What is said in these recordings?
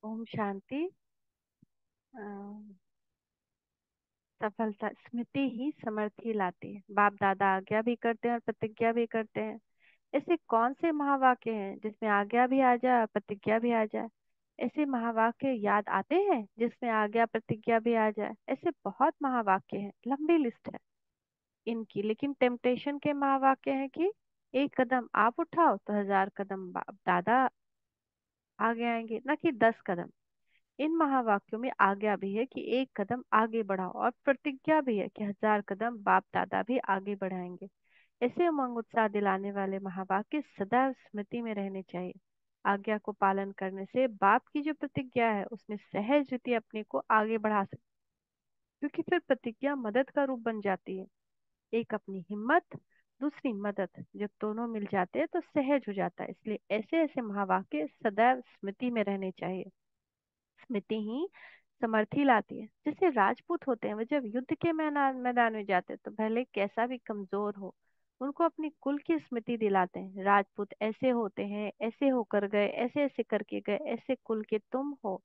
ओम शांति। अ, सफलता स्मृति ही समृद्धि लाती है। बाप दादा आज्ञा भी करते हैं और प्रतिज्ञा भी करते हैं। ऐसे कौन से महावाक्य हैं जिसमें आज्ञा भी आ जाए और प्रतिज्ञा भी आ जाए? ऐसे महावाक्य याद आते हैं जिसमें आज्ञा प्रतिज्ञा भी आ जाए? ऐसे बहुत महावाक्य हैं, लंबी लिस्ट है इनकी। लेकिन टेम्पटेशन के महावाक्य हैं कि एक कदम आप उठाओ तो 1000 कदम बाप दादा आगे आएंगे, ना कि 10 कदम। इन महावाक्यों में आज्ञा भी है कि एक कदम आगे बढ़ाओ और प्रतिज्ञा भी है कि 1000 कदम बाप दादा भी आगे बढ़ाएंगे। ऐसे उमंग उत्साह दिलाने वाले महावाक्य सदा स्मृति में रहने चाहिए। आज्ञा को पालन करने से बाप की जो प्रतिज्ञा है उसमें सहज रीति अपने को आगे बढ़ा सकते, क्योंकि फिर प्रतिज्ञा मदद का रूप बन जाती है। एक अपनी हिम्मत, दूसरी मदद, जब दोनों मिल जाते हैं तो सहज हो जाता है। इसलिए ऐसे ऐसे महावाक्य सदैव स्मृति में रहने चाहिए। स्मृति ही समर्थी लाती है। जैसे राजपूत होते हैं, वे जब युद्ध के मैदान मैदान में जाते हैं तो भले कैसा भी कमजोर हो, उनको अपनी कुल की स्मृति दिलाते हैं। राजपूत ऐसे होते हैं, ऐसे होकर गए, ऐसे ऐसे करके गए, ऐसे कुल के तुम हो।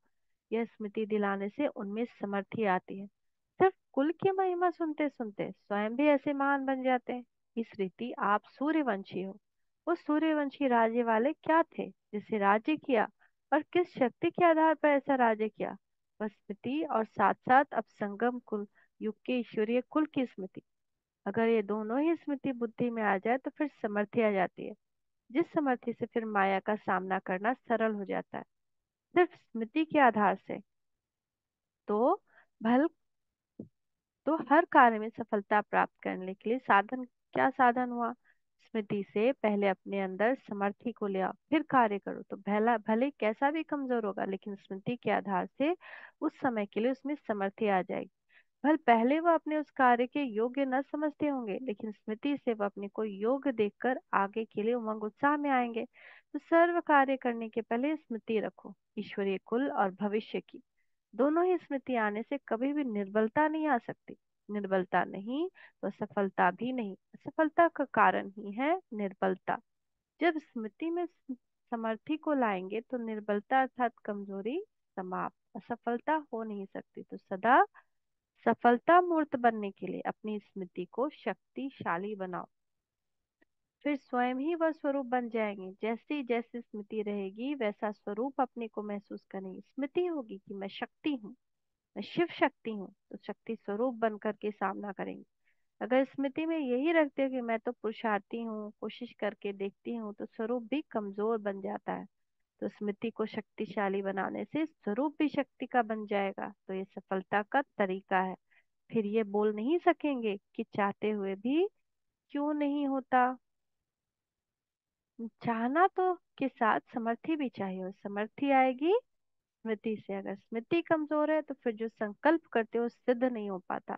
यह स्मृति दिलाने से उनमें समर्थी आती है। सिर्फ कुल की महिमा सुनते सुनते स्वयं भी ऐसे महान बन जाते हैं। इस रीति आप सूर्यवंशी हो। वो सूर्यवंशी राज्य वाले क्या थे जिसे राज्य किया, और किस शक्ति के आधार पर ऐसा राज्य किया? वह स्मृति और साथ साथ अब संगम कुल युग के ईश्वरीय कुल की स्मृति। अगर ये दोनों ही स्मृति बुद्धि में आ जाए तो फिर समर्थी आ जाती है, जिस समर्थी से फिर माया का सामना करना सरल हो जाता है। सिर्फ स्मृति के आधार से तो भल तो हर कार्य में सफलता प्राप्त करने के लिए साधन, क्या साधन हुआ? स्मृति से पहले अपने अंदर समर्थी को ले आओ, फिर कार्य करो। तो भला भले कैसा भी कमजोर होगा, लेकिन स्मृति के आधार से उस समय के लिए उसमें समर्थी आ जाएगी। भल पहले वह अपने उस कार्य के योग्य न समझते होंगे, लेकिन स्मृति से वह अपने को योग्य देखकर आगे के लिए उमंग उत्साह में आएंगे। तो सर्व कार्य करने के पहले स्मृति रखो, ईश्वरीय कुल और भविष्य की। दोनों ही स्मृति आने से कभी भी निर्बलता नहीं आ सकती। निर्बलता नहीं तो सफलता भी नहीं। असफलता का कारण ही है निर्बलता। जब स्मृति में समर्थी को लाएंगे तो निर्बलता अर्थात कमजोरी समाप्त, असफलता हो नहीं सकती। तो सदा सफलता मूर्त बनने के लिए अपनी स्मृति को शक्तिशाली बनाओ, फिर स्वयं ही वह स्वरूप बन जाएंगे। जैसी जैसी स्मृति रहेगी वैसा स्वरूप अपने को महसूस करेंगे। स्मृति होगी कि मैं शक्ति हूँ, मैं शिव शक्ति हूँ, तो शक्ति स्वरूप बन करके सामना करेंगे। अगर स्मृति में यही रखते हो कि मैं तो पुरुषार्थी हूँ, कोशिश करके देखती हूँ, तो स्वरूप भी कमजोर बन जाता है। तो स्मृति को शक्तिशाली बनाने से स्वरूप भी शक्ति का बन जाएगा। तो ये सफलता का तरीका है। फिर ये बोल नहीं सकेंगे कि चाहते हुए भी क्यों नहीं होता। चाहना तो के साथ समर्थी भी चाहिए, और समर्थी आएगी स्मृति से। अगर स्मृति कमजोर है तो फिर जो संकल्प करते हो सिद्ध नहीं हो पाता,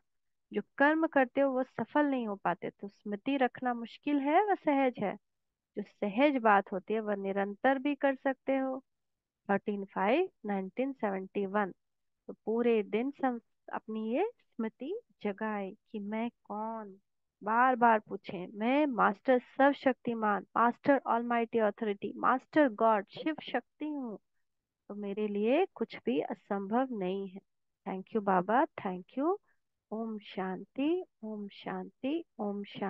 जो कर्म करते हो वो सफल नहीं हो पाते। तो स्मृति रखना मुश्किल है, वह सहज है। जो सहज बात होती है वह निरंतर भी कर सकते हो। 13/5/1971। तो पूरे दिन अपनी ये स्मृति जगाए कि मैं कौन। बार बार पूछें, मैं मास्टर सर्वशक्तिमान, master almighty authority, master God Shiva Shakti हूँ। तो मेरे लिए कुछ भी असंभव नहीं है। Thank you Baba, thank you. Om Shanti, Om Shanti, Om Shanti.